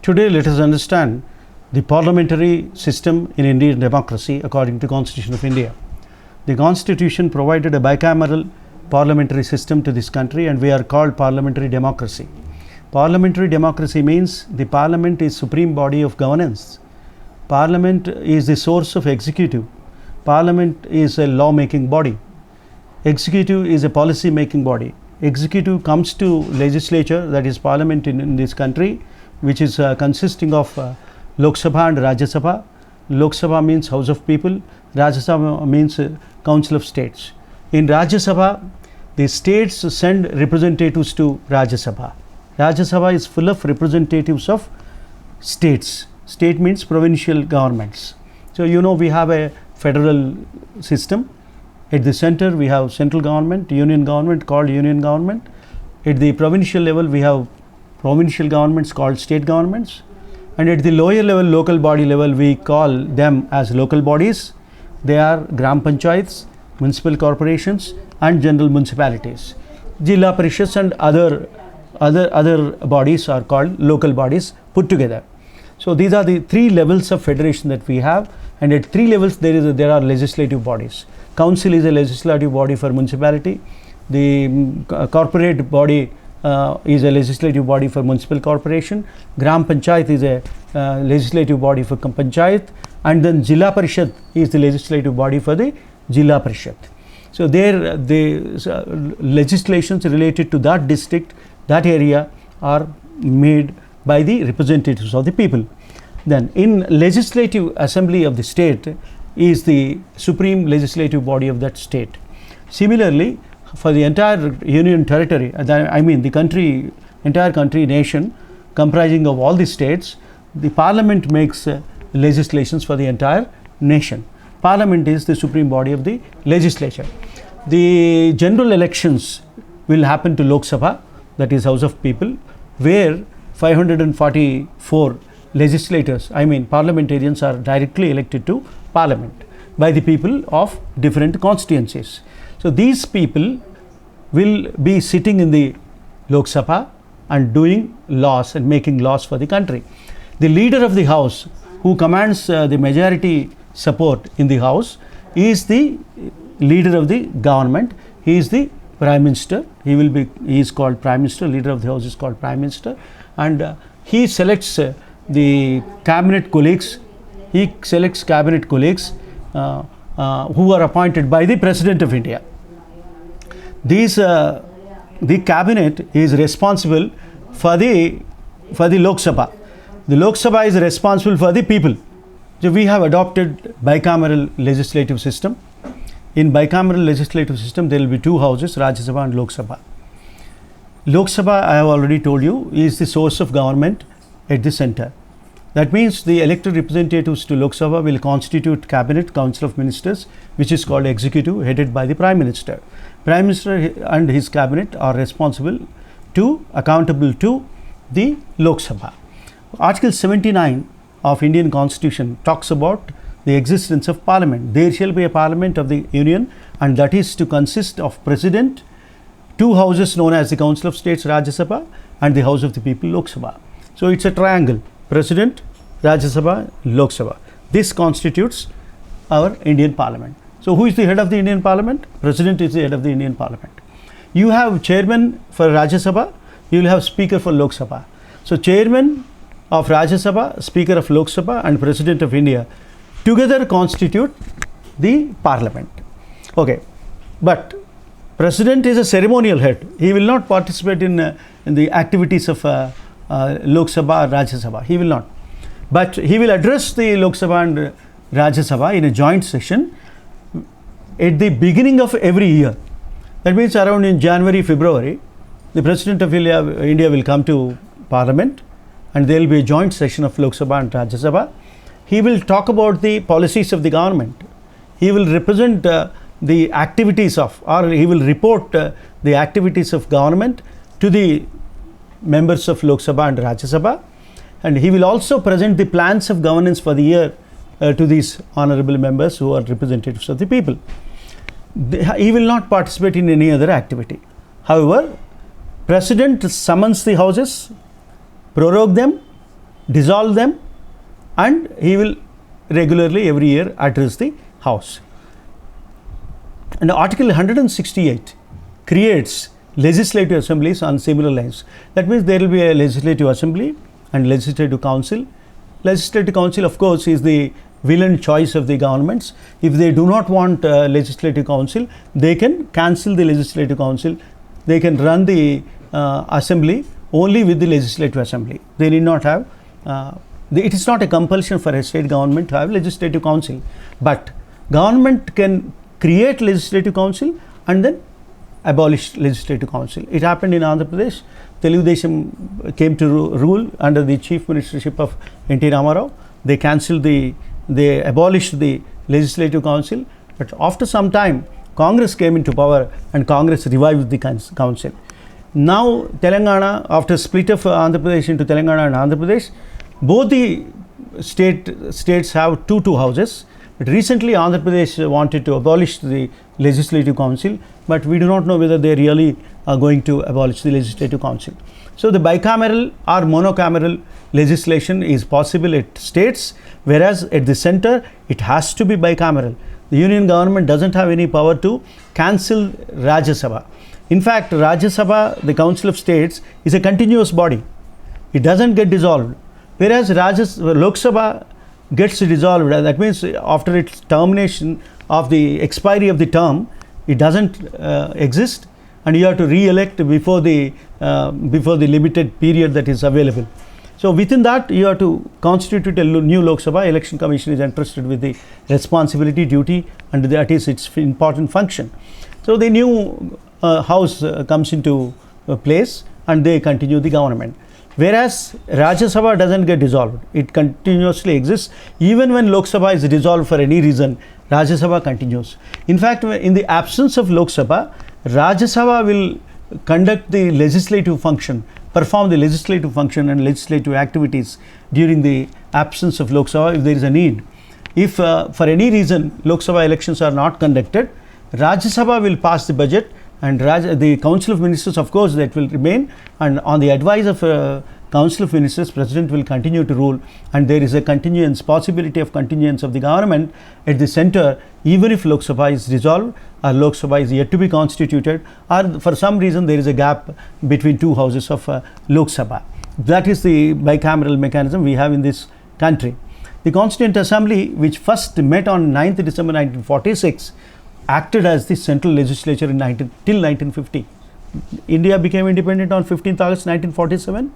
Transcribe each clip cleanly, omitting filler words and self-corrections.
Today, let us understand the parliamentary system in Indian democracy according to Constitution of India. The Constitution provided a bicameral parliamentary system to this country, and we are called parliamentary democracy. Parliamentary democracy means the parliament is supreme body of governance. Parliament is the source of executive. Parliament is a law making body. Executive is a policy making body. Executive comes to legislature, that is parliament in this country, which is consisting of Lok Sabha and Rajya Sabha. Lok Sabha means House of People, Rajya Sabha means Council of States. In Rajya Sabha, the states send representatives to Rajya Sabha. Rajya Sabha is full of representatives of states. State means provincial governments. So we have a federal system. At the center we have central government, union government called union government. At the provincial level we have provincial governments called state governments, and at the lower level, local body level, we call them as local bodies. They are gram panchayats, municipal corporations and general municipalities. Jilla Parishads and other bodies are called local bodies put together. So these are the three levels of federation that we have, and at three levels there are legislative bodies. Council is a legislative body for municipality. The corporate body is a legislative body for municipal corporation. Gram Panchayat is a legislative body for Panchayat, and then Jilla Parishad is the legislative body for the Jilla Parishad. So there the legislations related to that district, that area, are made by the representatives of the people. Then in legislative assembly of the state is the supreme legislative body of that state. Similarly, for the entire union territory, I mean the country, entire country, nation comprising of all the states, the parliament makes legislations for the entire nation. Parliament is the supreme body of the legislature. The general elections will happen to Lok Sabha, that is House of People, where 544 legislators, I mean parliamentarians, are directly elected to parliament by the people of different constituencies. So these people will be sitting in the Lok Sabha and doing laws and making laws for the country. The leader of the house, who commands the majority support in the house, is the leader of the government. He is the prime minister. He is called prime minister. Leader of the house is called prime minister, and he selects the cabinet colleagues. He selects cabinet colleagues who are appointed by the President of India. The cabinet is responsible for the Lok Sabha. The Lok Sabha is responsible for the people. So we have adopted bicameral legislative system. In bicameral legislative system, there will be two houses, Rajya Sabha and Lok Sabha. Lok Sabha, I have already told you, is the source of government at the center. That means the elected representatives to Lok Sabha will constitute cabinet, council of ministers, which is called executive, headed by the prime minister. Prime minister and his cabinet are accountable to the Lok Sabha. Article 79 of Indian Constitution talks about the existence of parliament. There shall be a parliament of the union, and that is to consist of president, two houses known as the Council of States, Rajya Sabha, and the House of the People, Lok Sabha. So it's a triangle: President, Rajya Sabha, Lok Sabha. This constitutes our Indian Parliament. So who is the head of the Indian Parliament? President is the head of the Indian Parliament. You have chairman for Rajya Sabha, you will have speaker for Lok Sabha. So chairman of Rajya Sabha, speaker of Lok Sabha, and President of India together constitute the Parliament. Okay, but President is a ceremonial head. He will not participate in the activities of Lok Sabha or Rajya Sabha. He will not. But he will address the Lok Sabha and Rajya Sabha in a joint session at the beginning of every year. That means around in January, February, the President of India will come to Parliament, and there will be a joint session of Lok Sabha and Rajya Sabha. He will talk about the policies of the government. He will represent the activities of, or he will report the activities of government to the members of Lok Sabha and Rajya Sabha, and he will also present the plans of governance for the year to these honorable members who are representatives of the people. He will not participate in any other activity. However, President summons the houses, prorogue them, dissolve them, and he will regularly every year address the House. And Article 168 creates legislative assemblies on similar lines. That means there will be a legislative assembly and legislative council. Legislative council, of course, is the will and choice of the governments. If they do not want legislative council, they can cancel the legislative council. They can run the assembly only with the legislative assembly. They need not have it is not a compulsion for a state government to have legislative council, but government can create legislative council and then abolish legislative council. It happened in Andhra Pradesh. Telugu Desam came to rule under the chief ministership of N.T. Ramarao. They abolished the legislative council, but after some time Congress came into power and Congress revived the council. Now Telangana, after split of Andhra Pradesh into Telangana and Andhra Pradesh, both the states have two houses. But recently Andhra Pradesh wanted to abolish the legislative council, but we do not know whether they really are going to abolish the legislative council. So the bicameral or monocameral legislation is possible at states, whereas at the center it has to be bicameral. The union government doesn't have any power to cancel Rajya Sabha. In fact, Rajya Sabha, the Council of States, is a continuous body. It doesn't get dissolved. Whereas Lok Sabha gets dissolved, that means after its termination of the expiry of the term, it doesn't exist, and you have to re-elect before the limited period that is available. So within that, you have to constitute a new Lok Sabha. Election Commission is entrusted with the responsibility, duty, and that is its important function. So the new house comes into place and they continue the government. Whereas Rajya Sabha doesn't get dissolved, it continuously exists. Even when Lok Sabha is dissolved for any reason, Rajya Sabha continues. In fact, in the absence of Lok Sabha, Rajya Sabha will conduct the legislative function, perform the legislative function and legislative activities during the absence of Lok Sabha if there is a need. If for any reason Lok Sabha elections are not conducted, Rajya Sabha will pass the budget, and the Council of Ministers, of course, that will remain, and on the advice of Council of Ministers, President will continue to rule, and there is a possibility of continuance of the government at the center, even if Lok Sabha is dissolved or Lok Sabha is yet to be constituted, or for some reason there is a gap between two houses of Lok Sabha. That is the bicameral mechanism we have in this country. The Constituent Assembly, which first met on 9th December 1946, acted as the central legislature till 1950. India became independent on 15th August 1947.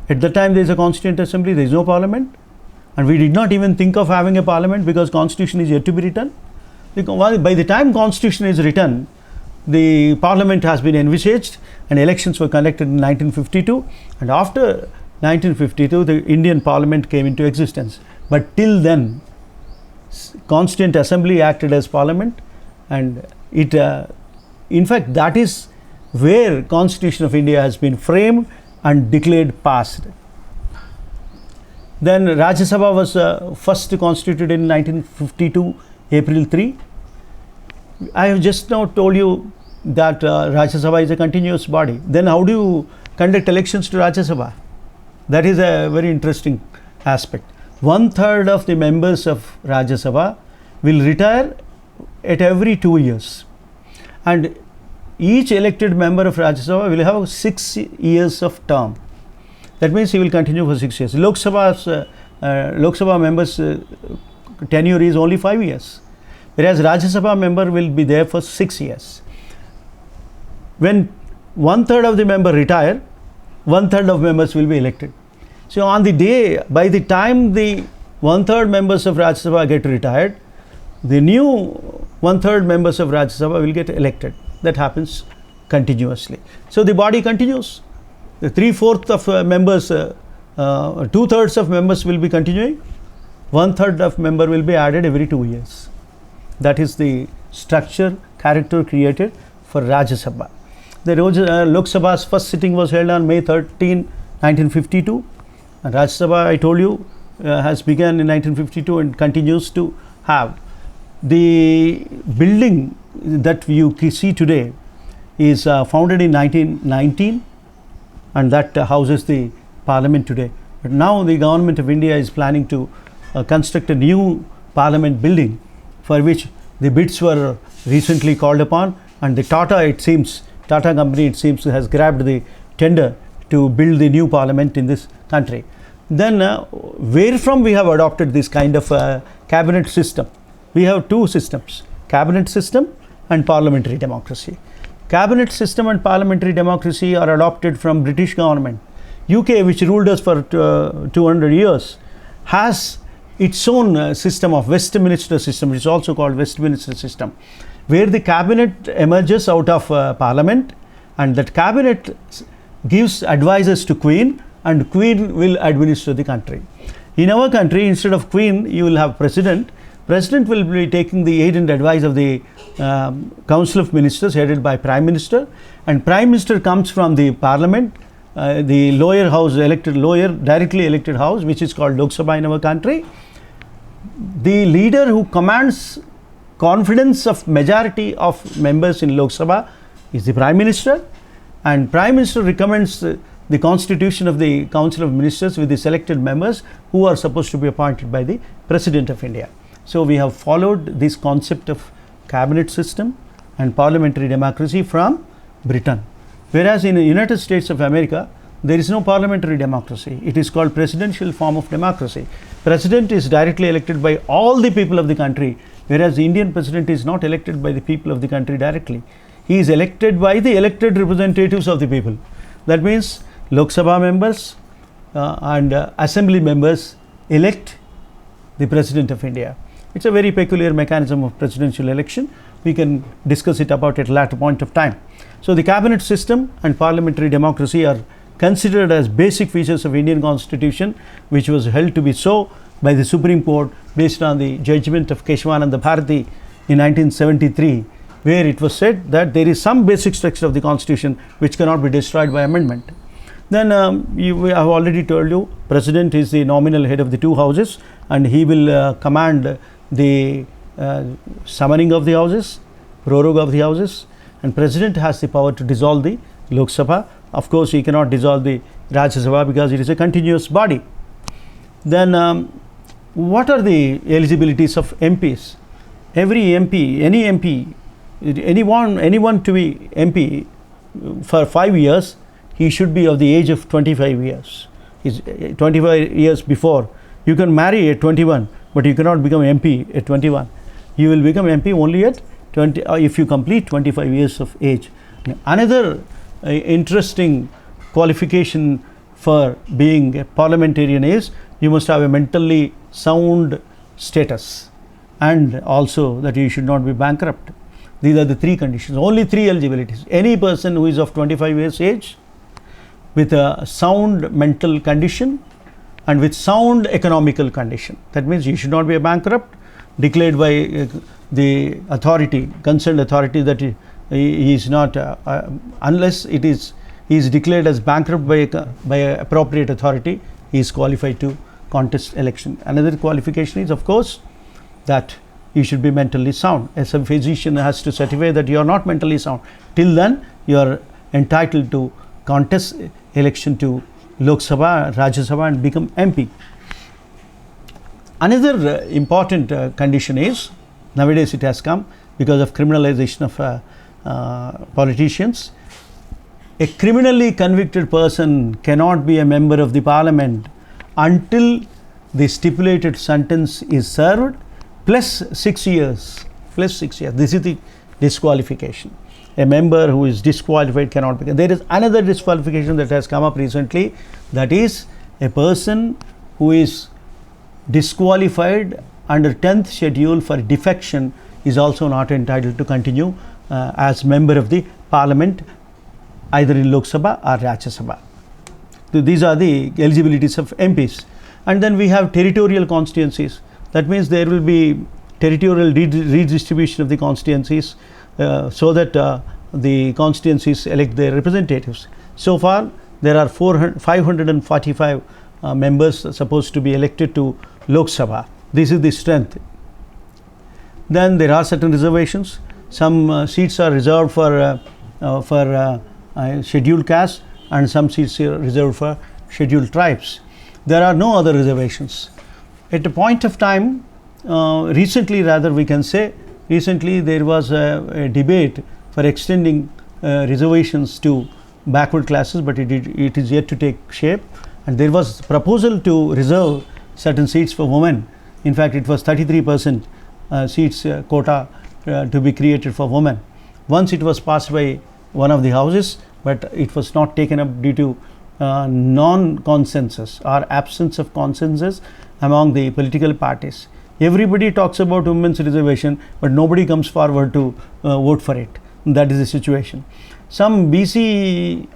At the time there is a Constituent Assembly, there is no parliament, and we did not even think of having a parliament because constitution is yet to be written. By the time constitution is written, the parliament has been envisaged and elections were conducted in 1952, and after 1952 the Indian parliament came into existence. But till then, Constituent Assembly acted as parliament, and it in fact that is where Constitution of India has been framed and declared passed. Then Rajya Sabha was first constituted in 1952, April 3. I have just now told you that Rajya Sabha is a continuous body. Then how do you conduct elections to Rajya Sabha? That is a very interesting aspect. 1/3 of the members of Rajya Sabha will retire at every 2 years, and each elected member of Rajya Sabha will have 6 years of term. That means he will continue for 6 years. Lok Sabha members tenure is only 5 years, whereas Rajya Sabha member will be there for 6 years. When 1/3 of the member retire, 1/3 of members will be elected. So on the day, by the time the 1/3 members of Rajya Sabha get retired, the new 1/3 members of Rajya Sabha will get elected. That happens continuously. So the body continues. The 3/4 of members, 2/3 of members will be continuing. 1/3 of member will be added every 2 years. That is the structure, character created for Rajya Sabha. The Lok Sabha's first sitting was held on May 13, 1952. And Rajya Sabha, I told you, has begun in 1952 and continues to have. The building that you see today is founded in 1919, and that houses the parliament today. But now the government of India is planning to construct a new parliament building, for which the bids were recently called upon, and the Tata company it seems has grabbed the tender to build the new parliament in this country. Then where from we have adopted this kind of cabinet system? We have two systems, cabinet system and parliamentary democracy. Cabinet system and parliamentary democracy are adopted from British government. UK, which ruled us for 200 years, has its own system of Westminster system, which is also called Westminster system, where the cabinet emerges out of parliament, and that cabinet gives advices to Queen, and Queen will administer the country. In our country, instead of Queen, you will have President. President will be taking the aid and advice of the Council of Ministers headed by Prime Minister, and Prime Minister comes from the Parliament, the lower house, directly elected house, which is called Lok Sabha in our country. The leader who commands confidence of majority of members in Lok Sabha is the Prime Minister, and Prime Minister recommends the constitution of the Council of Ministers with the selected members who are supposed to be appointed by the President of India. So we have followed this concept of cabinet system and parliamentary democracy from Britain. Whereas in the United States of America, there is no parliamentary democracy. It is called presidential form of democracy. President is directly elected by all the people of the country, whereas the Indian president is not elected by the people of the country directly. He is elected by the elected representatives of the people. That means Lok Sabha members and assembly members elect the President of India. It's a very peculiar mechanism of presidential election. We can discuss it about at a later point of time. So the cabinet system and parliamentary democracy are considered as basic features of Indian Constitution, which was held to be so by the Supreme Court based on the judgment of Keshavananda Bharati in 1973, where it was said that there is some basic structure of the Constitution which cannot be destroyed by amendment. Then I have already told you, President is the nominal head of the two houses, and he will command the summoning of the houses, prorogue of the houses, and President has the power to dissolve the Lok Sabha. Of course, he cannot dissolve the Rajya Sabha because it is a continuous body. Then what are the eligibilities of MPs? Every MP, any MP, anyone to be MP for 5 years, he should be of the age of 25 years. He's 25 years before. You can marry at 21, but you cannot become MP at 21. You will become MP only at 20 if you complete 25 years of age. Another interesting qualification for being a parliamentarian is you must have a mentally sound status, and also that you should not be bankrupt. These are the three conditions, only three eligibilities. Any person who is of 25 years age, with a sound mental condition and with sound economical condition. That means you should not be a bankrupt, declared by the authority, concerned authority, that he is not, unless he is declared as bankrupt by a appropriate authority, he is qualified to contest election. Another qualification is, of course, that you should be mentally sound. As a physician has to certify that you are not mentally sound. Till then, you are entitled to contest election to Lok Sabha, Rajya Sabha, and become MP. Another important condition is, nowadays it has come because of criminalization of politicians. A criminally convicted person cannot be a member of the parliament until the stipulated sentence is served plus 6 years. This is the disqualification. A member who is disqualified cannot be. There is another disqualification that has come up recently, that is a person who is disqualified under 10th schedule for defection is also not entitled to continue as member of the parliament either in Lok Sabha or Rajya Sabha. These are the eligibilities of MPs. And then we have territorial constituencies. That means there will be territorial redistribution of the constituencies so that the constituencies elect their representatives. So far, there are 545 members supposed to be elected to Lok Sabha. This is the strength. Then there are certain reservations. Some seats are reserved for scheduled caste, and some seats are reserved for scheduled tribes. there are no other reservations. At a point of time, recently rather we can say, recently there was a debate for extending reservations to backward classes, but it is yet to take shape, and there was proposal to reserve certain seats for women. In fact, it was 33% seats quota to be created for women. Once it was passed by one of the houses, but it was not taken up due to non-consensus or absence of consensus among the political parties. Everybody talks about women's reservation, but nobody comes forward to vote for it. That is the situation. Some BC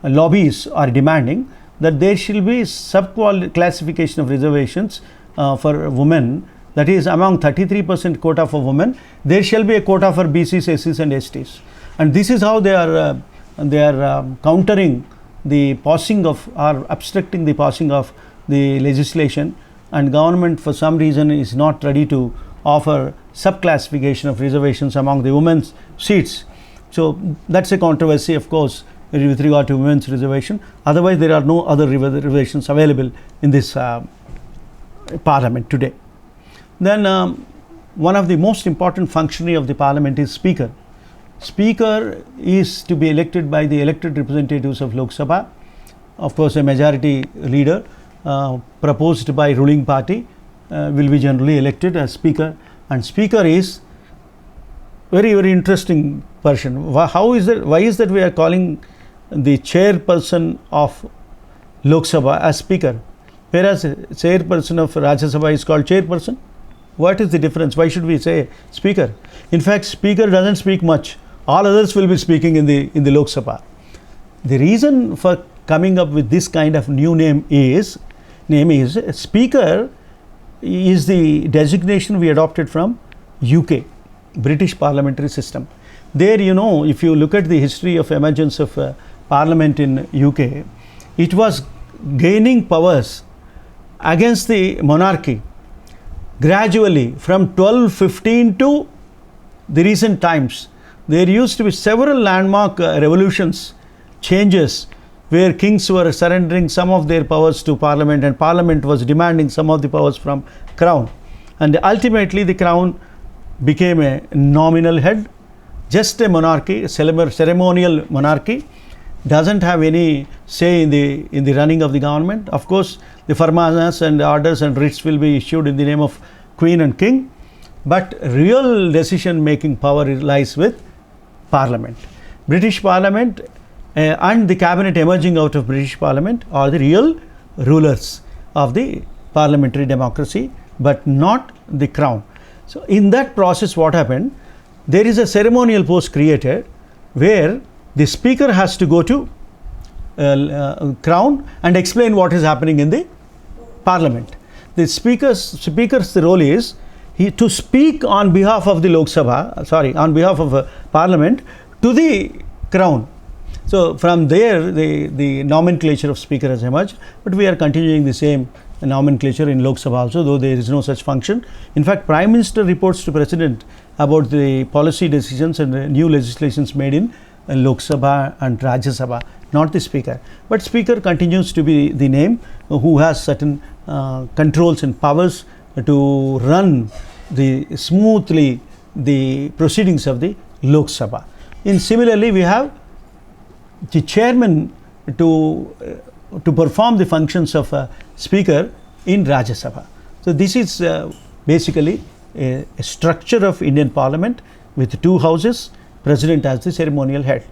lobbies are demanding that there shall be sub-classification of reservations for women. That is, among 33% quota for women, there shall be a quota for BCs, SCs and STs. And this is how they are countering the passing of, or obstructing the passing of the legislation, and government for some reason is not ready to offer sub-classification of reservations among the women's seats. So that's a controversy, of course, with regard to women's reservation. Otherwise, there are no other reservations available in this parliament today. Then one of the most important functionary of the parliament is speaker. Speaker is to be elected by the elected representatives of Lok Sabha, of course a majority leader proposed by ruling party will be generally elected as speaker, and speaker is very interesting person. How is that? Why is that we are calling the chairperson of Lok Sabha as speaker, whereas chairperson of Rajya Sabha is called chairperson? What is the difference? Why should we say speaker? In fact, speaker doesn't speak much. All others will be speaking in the Lok Sabha. The reason for coming up with this kind of new name is speaker is the designation we adopted from UK, British parliamentary system. There, you know, if you look at the history of emergence of parliament in UK, it was gaining powers against the monarchy gradually from 1215 to the recent times. There used to be several landmark revolutions, changes, where kings were surrendering some of their powers to parliament, and parliament was demanding some of the powers from crown, and ultimately the crown became a nominal head, just a monarchy, ceremonial monarchy, doesn't have any say in the running of the government. Of course, the farmanas and orders and writs will be issued in the name of queen and king, but real decision making power lies with parliament. British parliament and the cabinet emerging out of British parliament are the real rulers of the parliamentary democracy, but not the crown. So in that process, what happened, there is a ceremonial post created where the speaker has to go to crown and explain what is happening in the parliament. The speaker's role is to speak on behalf of the Lok Sabha, on behalf of parliament to the crown. So from there the nomenclature of speaker has emerged, but we are continuing the same nomenclature in Lok Sabha also, though there is no such function. In fact, Prime Minister reports to President about the policy decisions and new legislations made in Lok Sabha and Rajya Sabha, not the speaker. But speaker continues to be the name who has certain controls and powers to run smoothly the proceedings of the Lok Sabha. Similarly, we have the chairman to perform the functions of a speaker in Rajya Sabha. So this is basically a structure of Indian Parliament with two houses, president as the ceremonial head.